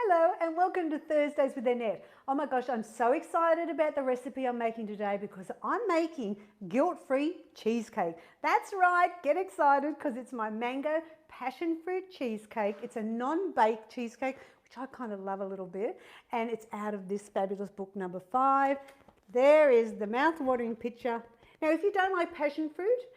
Hello and welcome to Thursdays with Annette. Oh my gosh, I'm so excited about the recipe I'm making today because I'm making guilt-free cheesecake. That's right, get excited because it's my mango passion fruit cheesecake. It's a non-baked cheesecake, which I kind of love a little bit, and it's out of this fabulous book number 5. There is the mouth-watering picture. Now, if you don't like passion fruit,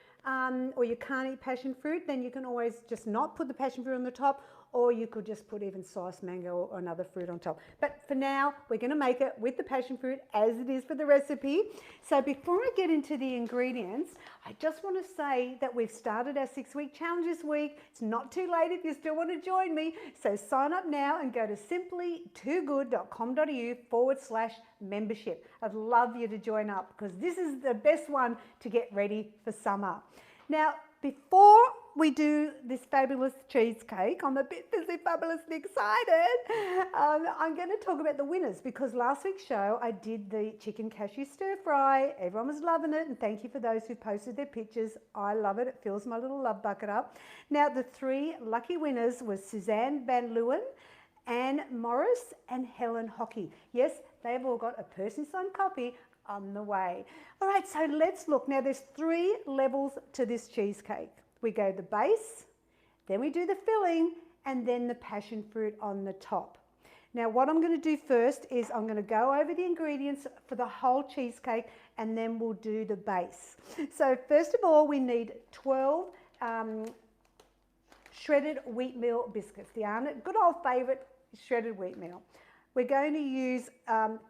or you can't eat passion fruit, then you can always just not put the passion fruit on the top, or you could just put even sliced mango or another fruit on top. But for now, we're going to make it with the passion fruit as it is for the recipe. So before I get into the ingredients, I just want to say that we've started our 6-week challenge this week. It's not too late if you still want to join me. So sign up now and go to simply2good.com.au/membership. I'd love you to join up because this is the best one to get ready for summer. Now, before we do this fabulous cheesecake, I'm a bit busy, fabulously excited. I'm going to talk about the winners because last week's show I did the chicken cashew stir fry. Everyone was loving it, and thank you for those who posted their pictures. I love it. It fills my little love bucket up. Now, the 3 lucky winners were Suzanne Van Leeuwen, Anne Morris and Helen Hockey. Yes, they've all got a person-signed copy on the way. All right, so let's look. Now, there's 3 levels to this cheesecake. We go the base, then we do the filling, and then the passion fruit on the top. Now, what I'm going to do first is I'm going to go over the ingredients for the whole cheesecake, and then we'll do the base. So first of all, we need 12 shredded wheatmeal biscuits, the Annette, good old favourite shredded wheatmeal. We're going to use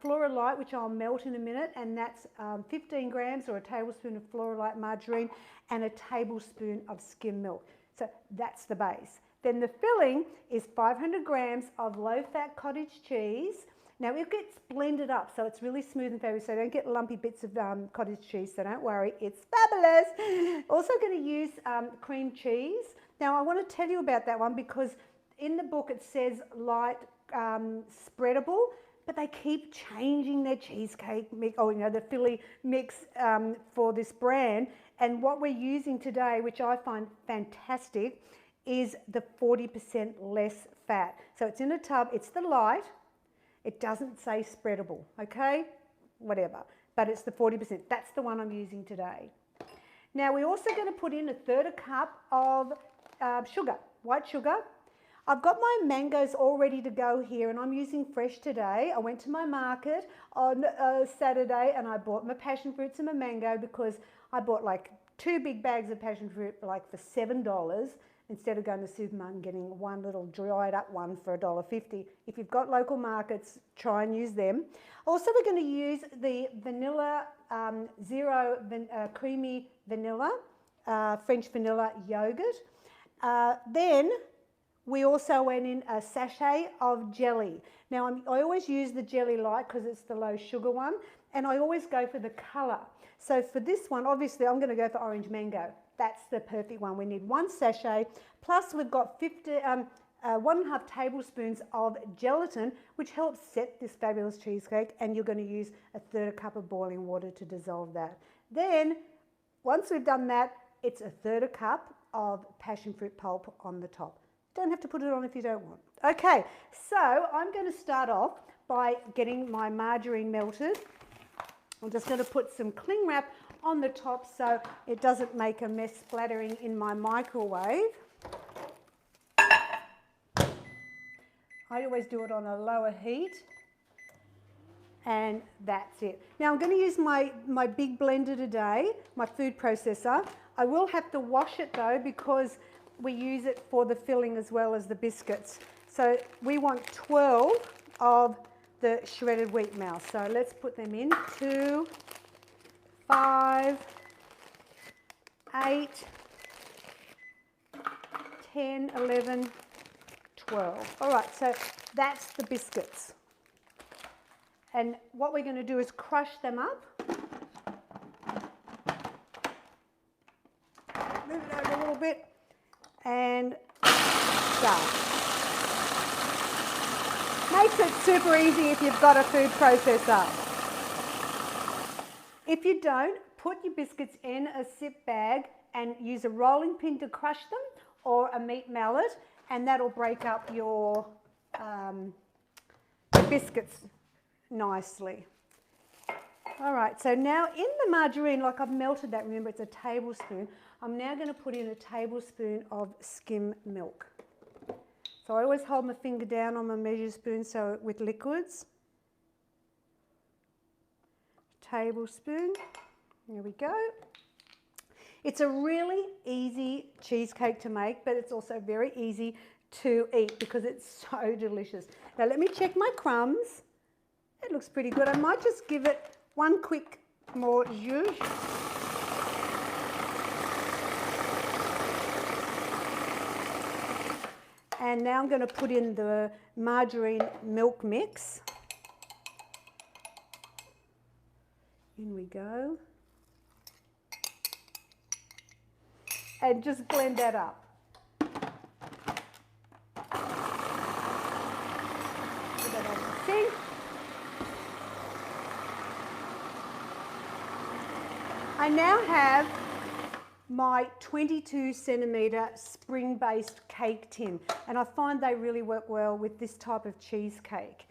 Flora Light, which I'll melt in a minute, and that's 15 grams or a tablespoon of Flora Light margarine and a tablespoon of skim milk. So that's the base. Then the filling is 500 grams of low-fat cottage cheese. Now it gets blended up, so it's really smooth and fabulous, so don't get lumpy bits of cottage cheese, so don't worry, it's fabulous. Also going to use cream cheese. Now I want to tell you about that one because in the book it says light spreadable, but they keep changing their cheesecake mix, or the Philly mix for this brand. And what we're using today, which I find fantastic, is the 40% less fat. So it's in a tub, it's the light, it doesn't say spreadable, okay? Whatever, but it's the 40%. That's the one I'm using today. Now we're also going to put in 1/3 cup of sugar, white sugar. I've got my mangoes all ready to go here, and I'm using fresh today. I went to my market on Saturday and I bought my passion fruits and my mango because I bought like 2 big bags of passion fruit like for $7 instead of going to the supermarket and getting one little dried up one for $1.50. If you've got local markets, try and use them. Also, we're going to use the vanilla creamy vanilla, French vanilla yogurt. Then we also went in a sachet of jelly. Now, I always use the jelly light because it's the low sugar one, and I always go for the colour. So for this one, obviously, I'm going to go for orange mango. That's the perfect one. We need 1 sachet, plus we've got 1.5 tablespoons of gelatin, which helps set this fabulous cheesecake, and you're going to use 1/3 cup of boiling water to dissolve that. Then, once we've done that, it's 1/3 cup of passion fruit pulp on the top. Don't have to put it on if you don't want. Okay, so I'm going to start off by getting my margarine melted. I'm just going to put some cling wrap on the top so it doesn't make a mess splattering in my microwave. I always do it on a lower heat. And that's it. Now I'm going to use my big blender today, my food processor. I will have to wash it though because we use it for the filling as well as the biscuits. So we want 12 of the shredded wheatmeal. So let's put them in. 2, 5, 8, 10, 11, 12. All right, so that's the biscuits. And what we're going to do is crush them up. Move it over a little bit. And start. Makes it super easy if you've got a food processor. If you don't, put your biscuits in a zip bag and use a rolling pin to crush them or a meat mallet, and that'll break up your biscuits nicely. All right, so now in the margarine, like I've melted that, remember it's a tablespoon, I'm now going to put in a tablespoon of skim milk. So I always hold my finger down on my measure spoon so with liquids. Tablespoon, there we go. It's a really easy cheesecake to make, but it's also very easy to eat because it's so delicious. Now let me check my crumbs. It looks pretty good. I might just give it one quick more zhuzh. And now I'm going to put in the margarine milk mix. In we go. And just blend that up. Put that over the sink. I now have my 22 centimetre spring-based cake tin, and I find they really work well with this type of cheesecake.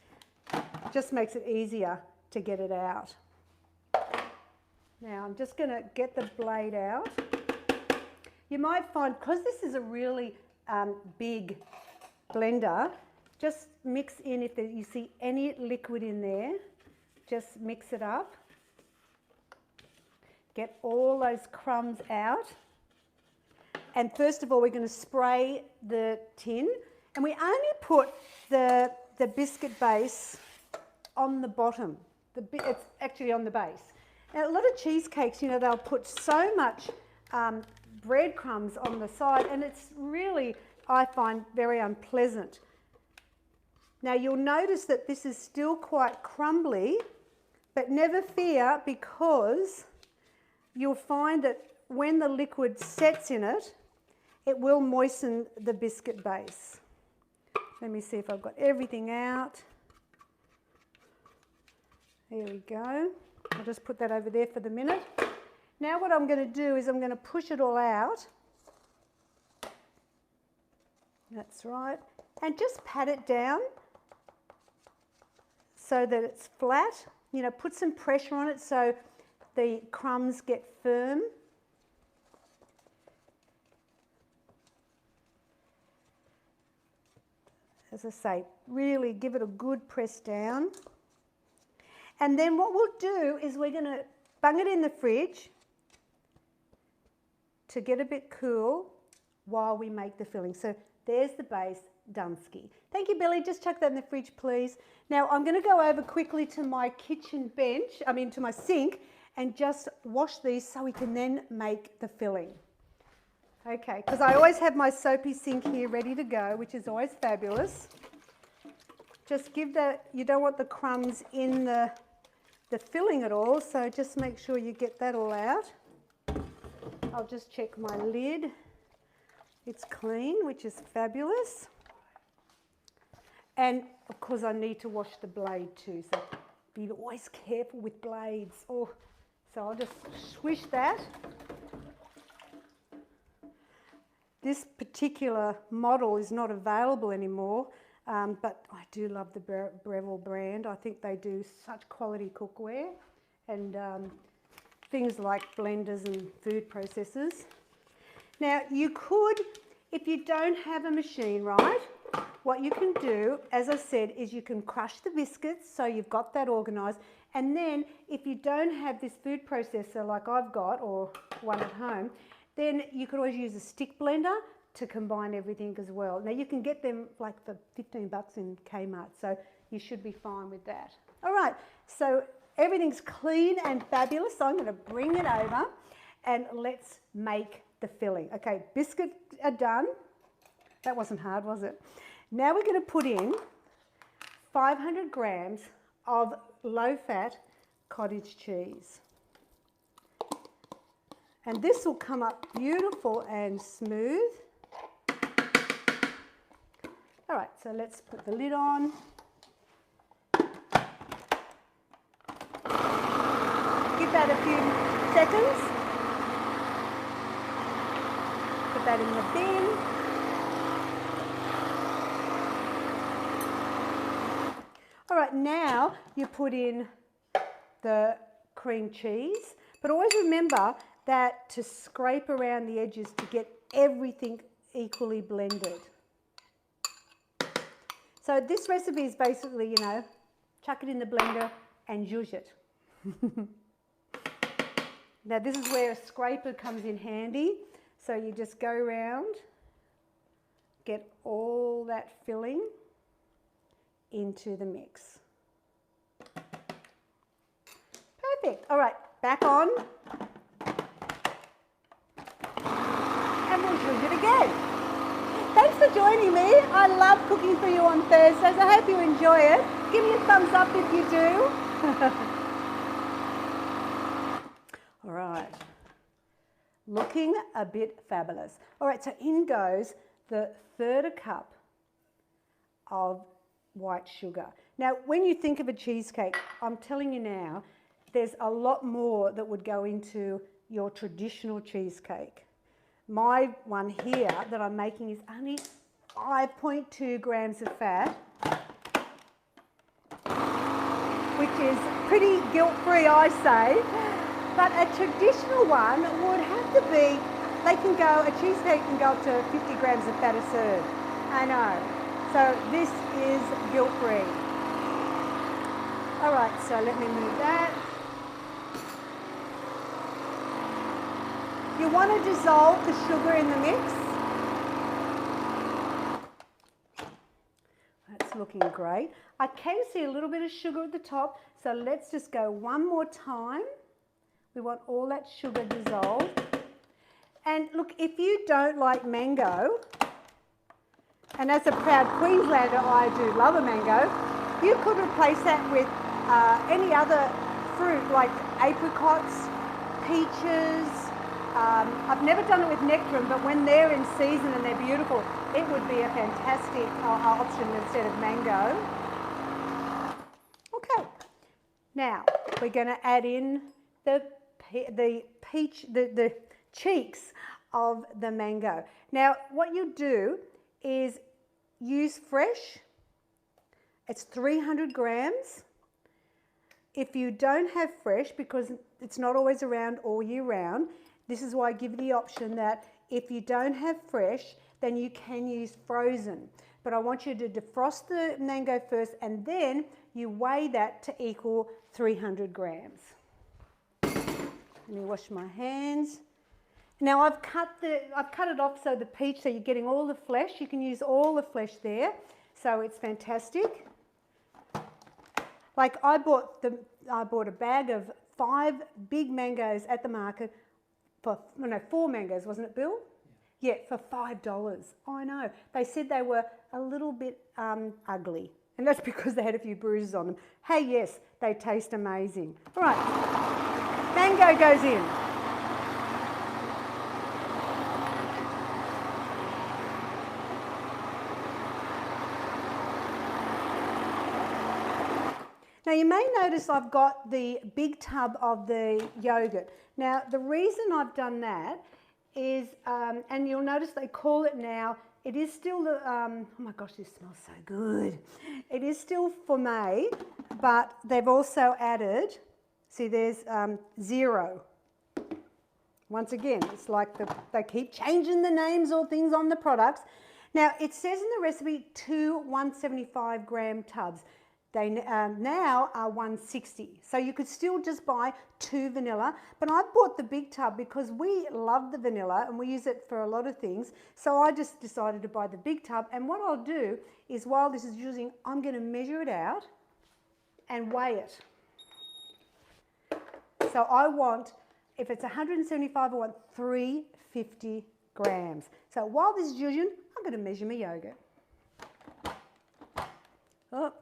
Just makes it easier to get it out. Now I'm just going to get the blade out. You might find, because this is a really big blender, just mix in, if you see any liquid in there, just mix it up. Get all those crumbs out. And first of all, we're going to spray the tin. And we only put the biscuit base on the bottom. It's actually on the base. Now, a lot of cheesecakes, you know, they'll put so much breadcrumbs on the side, and it's really, I find, very unpleasant. Now you'll notice that this is still quite crumbly, but never fear, because you'll find that when the liquid sets in it, it will moisten the biscuit base. Let me see if I've got everything out. There we go. I'll just put that over there for the minute. Now what I'm going to do is I'm going to push it all out. That's right. And just pat it down so that it's flat. You know, put some pressure on it so the crumbs get firm. As I say, really give it a good press down. And then what we'll do is we're going to bung it in the fridge to get a bit cool while we make the filling. So there's the base, Dunsky. Thank you, Billy. Just chuck that in the fridge, please. Now I'm going to go over quickly to my kitchen bench, to my sink, and just wash these so we can then make the filling. Okay, because I always have my soapy sink here ready to go, which is always fabulous. Just give that, you don't want the crumbs in the filling at all, so just make sure you get that all out. I'll just check my lid. It's clean, which is fabulous. And of course I need to wash the blade too, so be always careful with blades. Oh, so I'll just swish that. This particular model is not available anymore, but I do love the Breville brand. I think they do such quality cookware and things like blenders and food processors. Now you could, if you don't have a machine, right, what you can do, as I said, is you can crush the biscuits so you've got that organised, and then if you don't have this food processor like I've got, or one at home, then you could always use a stick blender to combine everything as well. Now you can get them like for 15 bucks in Kmart, so you should be fine with that. All right, so everything's clean and fabulous, so I'm going to bring it over and let's make the filling. Okay, biscuits are done. That wasn't hard, was it? Now we're going to put in 500 grams of low-fat cottage cheese. And this will come up beautiful and smooth. All right, so let's put the lid on. Give that a few seconds. Put that in the bin. All right, now you put in the cream cheese, but always remember that to scrape around the edges to get everything equally blended. So this recipe is basically, you know, chuck it in the blender and zhuzh it. Now this is where a scraper comes in handy. So you just go around, get all that filling into the mix. Perfect. All right, back on. And we'll zhuzh it again. Thanks for joining me. I love cooking for you on Thursdays. I hope you enjoy it. Give me a thumbs up if you do. All right. Looking a bit fabulous. All right, so in goes the 1/3 cup of white sugar. Now, when you think of a cheesecake, I'm telling you now, there's a lot more that would go into your traditional cheesecake. My one here that I'm making is only 5.2 grams of fat, which is pretty guilt-free, I say. But a traditional one would have to be, a cheesecake can go up to 50 grams of fat a serve. I know. So this is guilt-free. All right, so let me move that. You want to dissolve the sugar in the mix. That's looking great. I can see a little bit of sugar at the top, so let's just go one more time. We want all that sugar dissolved. And look, if you don't like mango, and as a proud Queenslander, I do love a mango, you could replace that with any other fruit like apricots, peaches. I've never done it with nectarine, but when they're in season and they're beautiful, it would be a fantastic option instead of mango. Okay, now we're going to add in the cheeks of the mango. Now, what you do is use fresh. It's 300 grams. If you don't have fresh, because it's not always around all year round, this is why I give you the option that if you don't have fresh, then you can use frozen. But I want you to defrost the mango first, and then you weigh that to equal 300 grams. Let me wash my hands. Now I've cut it off so the peach, so you're getting all the flesh. You can use all the flesh there, so it's fantastic. Like I bought a bag of 5 big mangoes at the market for 4 mangoes, wasn't it, Bill? Yeah, for $5. I know. They said they were a little bit ugly, and that's because they had a few bruises on them. Hey, yes, they taste amazing. All right, mango goes in. Now you may notice I've got the big tub of the yogurt. Now the reason I've done that is, and you'll notice they call it now, it is still the, oh my gosh, this smells so good. It is still Formé, but they've also added, see there's 0. Once again, it's like they keep changing the names or things on the products. Now it says in the recipe 2 175 gram tubs. They now are 160, so you could still just buy 2 vanilla, but I bought the big tub because we love the vanilla and we use it for a lot of things, so I just decided to buy the big tub. And what I'll do is, while this is using, I'm going to measure it out and weigh it. So I want, if it's 175, I want 350 grams. So while this is using, I'm going to measure my yogurt. Oh.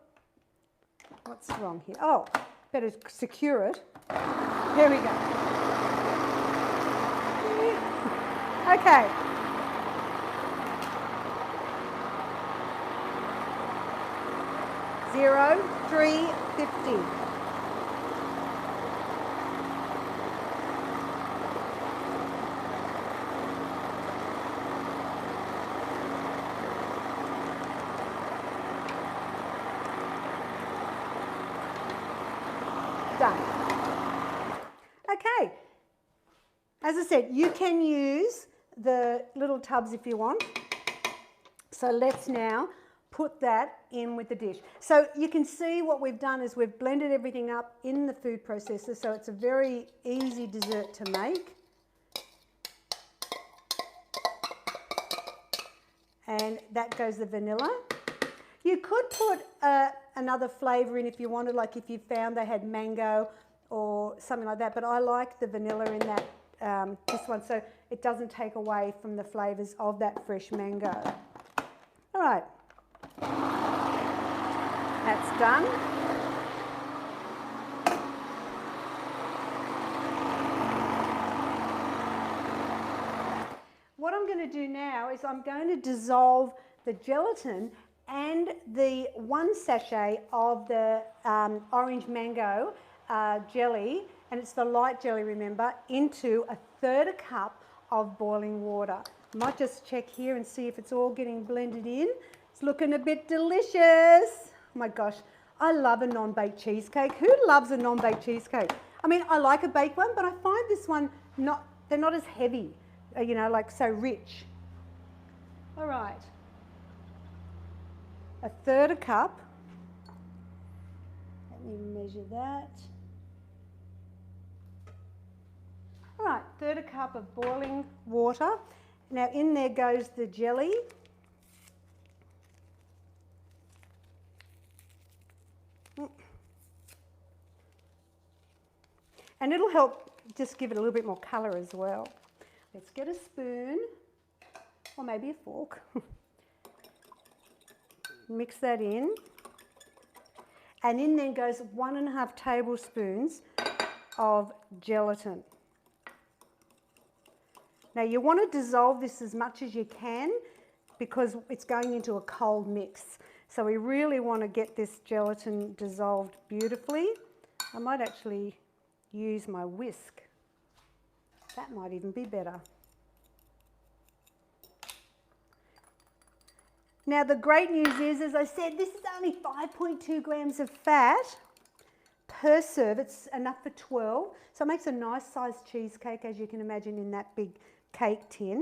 What's wrong here? Oh, better secure it. There we go. Okay. Zero, 350. Done. Okay. As I said, you can use the little tubs if you want. So let's now put that in with the dish. So you can see what we've done is we've blended everything up in the food processor, so it's a very easy dessert to make. And that goes the vanilla. You could put another flavour in if you wanted, like if you found they had mango or something like that, but I like the vanilla in that this one, so it doesn't take away from the flavours of that fresh mango. All right, that's done. What I'm going to do now is I'm going to dissolve the gelatin and the 1 sachet of the orange mango jelly, and it's the light jelly, remember, into 1/3 cup of boiling water. I might just check here and see if it's all getting blended in. It's looking a bit delicious. Oh my gosh, I love a non-baked cheesecake. Who loves a non-baked cheesecake? I mean, I like a baked one, but I find this one they're not as heavy, you know, like so rich. All right, 1/3 cup. Let me measure that. All right, 1/3 cup of boiling water. Now in there goes the jelly. And it'll help just give it a little bit more colour as well. Let's get a spoon, or maybe a fork. Mix that in. And in there goes 1½ tablespoons of gelatin. Now you want to dissolve this as much as you can because it's going into a cold mix. So we really want to get this gelatin dissolved beautifully. I might actually use my whisk. That might even be better. Now the great news is, as I said, this is only 5.2 grams of fat per serve. It's enough for 12. So it makes a nice sized cheesecake, as you can imagine, in that big cake tin.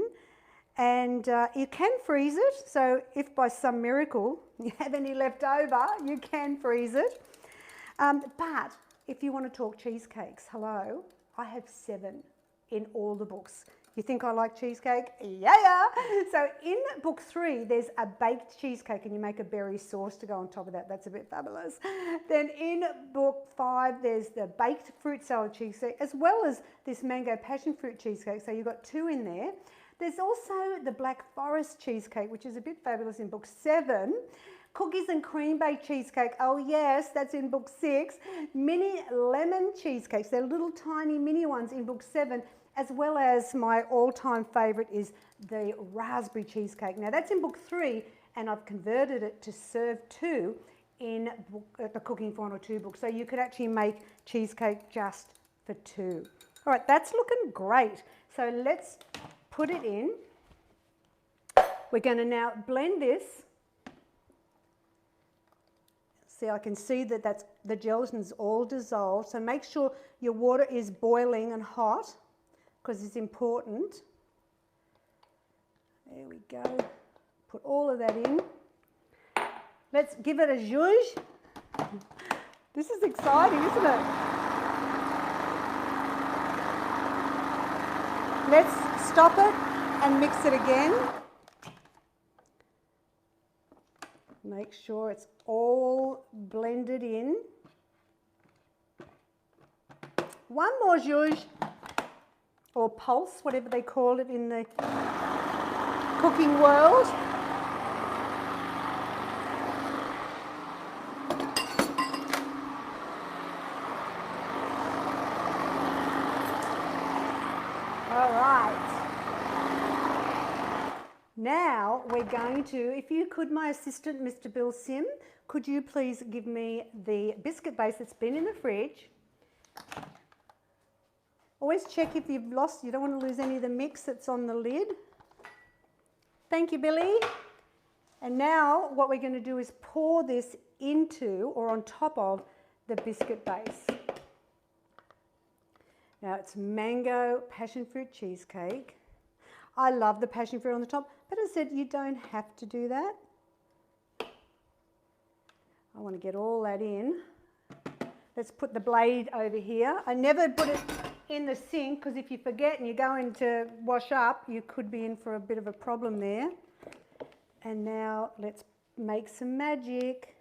And you can freeze it. So if by some miracle you have any left over, you can freeze it. But if you want to talk cheesecakes, hello, I have 7 in all the books. You think I like cheesecake? Yeah. So in book 3, there's a baked cheesecake and you make a berry sauce to go on top of that. That's a bit fabulous. Then in book 5, there's the baked fruit salad cheesecake, as well as this mango passionfruit cheesecake. So you've got 2 in there. There's also the black forest cheesecake, which is a bit fabulous in book 7. Cookies and cream baked cheesecake, oh yes, that's in book 6. Mini lemon cheesecakes, they're little tiny mini ones in book 7, as well as my all-time favourite is the raspberry cheesecake. Now that's in book 3, and I've converted it to serve 2 in the Cooking for 102 book. So you could actually make cheesecake just for 2. All right, that's looking great. So let's put it in. We're going to now blend this. See, I can see that the gelatin's all dissolved. So make sure your water is boiling and hot, because it's important. There we go. Put all of that in. Let's give it a zhuzh. This is exciting, isn't it? Let's stop it and mix it again. Make sure it's all blended in. One more zhuzh, or pulse, whatever they call it in the cooking world. All right. Now we're going to, if you could, my assistant, Mr. Bill Sim, could you please give me the biscuit base that's been in the fridge? Always check if you've lost, you don't want to lose any of the mix that's on the lid. Thank you, Billy. And now what we're going to do is pour this into or on top of the biscuit base. Now it's mango passion fruit cheesecake. I love the passion fruit on the top, but I said you don't have to do that. I want to get all that in. Let's put the blade over here. I never put it in the sink because if you forget and you're going to wash up, you could be in for a bit of a problem there. And now let's make some magic.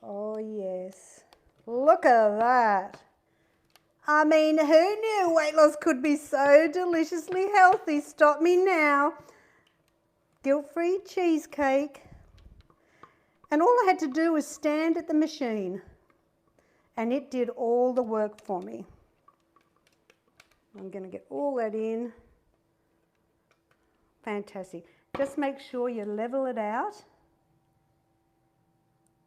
Oh yes, look at that. I mean, who knew weight loss could be so deliciously healthy? Stop me now. Guilt-free cheesecake. And all I had to do was stand at the machine and it did all the work for me. I'm going to get all that in. Fantastic. Just make sure you level it out.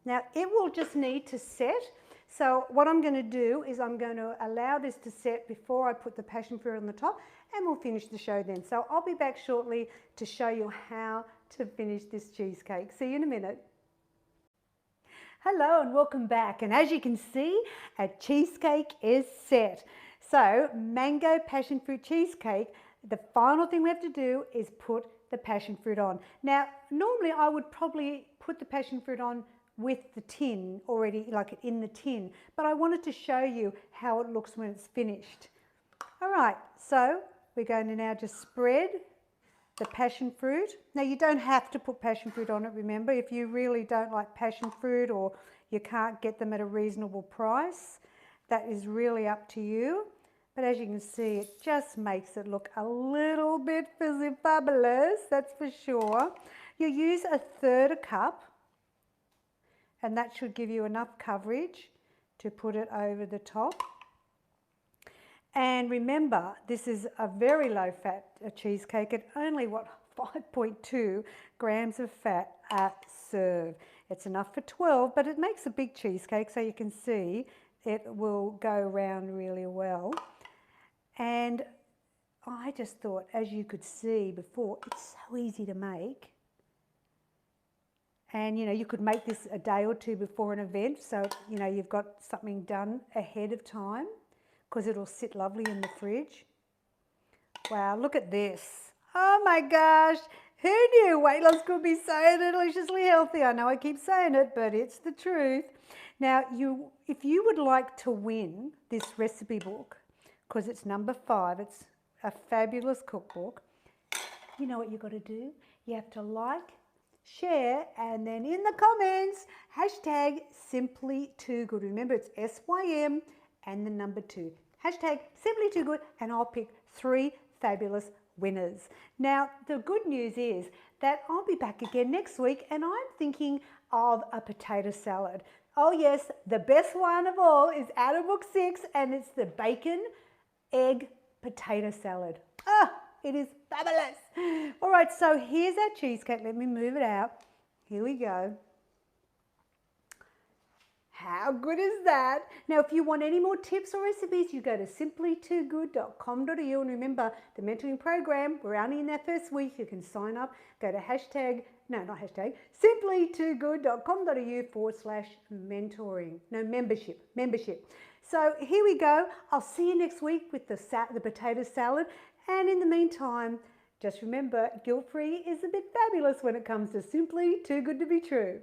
Now it will just need to set. So what I'm going to do is I'm going to allow this to set before I put the passion fruit on the top, and we'll finish the show then. So I'll be back shortly to show you how to finish this cheesecake. See you in a minute. Hello and welcome back. And as you can see, a cheesecake is set. So mango passion fruit cheesecake, the final thing we have to do is put the passion fruit on. Now, normally I would probably put the passion fruit on with the tin already, like in the tin, but I wanted to show you how it looks when it's finished. All right, so we're going to now just spread the passion fruit. Now you don't have to put passion fruit on it, remember, if you really don't like passion fruit or you can't get them at a reasonable price, that is really up to you. But as you can see, it just makes it look a little bit fizzy fabulous, that's for sure. You use 1/3 cup, and that should give you enough coverage to put it over the top. And remember, this is a very low fat cheesecake at only, 5.2 grams of fat a serve. It's enough for 12, but it makes a big cheesecake, so you can see it will go around really well. And I just thought, as you could see before, it's so easy to make. And, you know, you could make this a day or two before an event, so, you know, you've got something done ahead of time because it'll sit lovely in the fridge. Wow, look at this. Oh my gosh, who knew weight loss could be so deliciously healthy? I know I keep saying it, but it's the truth. Now, if you would like to win this recipe book, because it's number 5, it's a fabulous cookbook, you know what you've got to do? You have to like, share, and then in the comments, hashtag Simply Too Good. Remember, it's SYM and the number 2. Hashtag Simply Too Good, and I'll pick 3 fabulous winners. Now, the good news is that I'll be back again next week, and I'm thinking of a potato salad. Oh yes, the best one of all is out of book 6, and it's the bacon, egg, potato salad. Ah! It is fabulous. All right, so here's our cheesecake. Let me move it out. Here we go. How good is that? Now, if you want any more tips or recipes, you go to simplytoogood.com.au, and remember the mentoring program, we're only in that first week. You can sign up. Go to simplytoogood.com.au/mentoring. No, membership. So here we go. I'll see you next week with the potato salad. And in the meantime, just remember, guilt-free is a bit fabulous when it comes to Simply Too Good to Be True.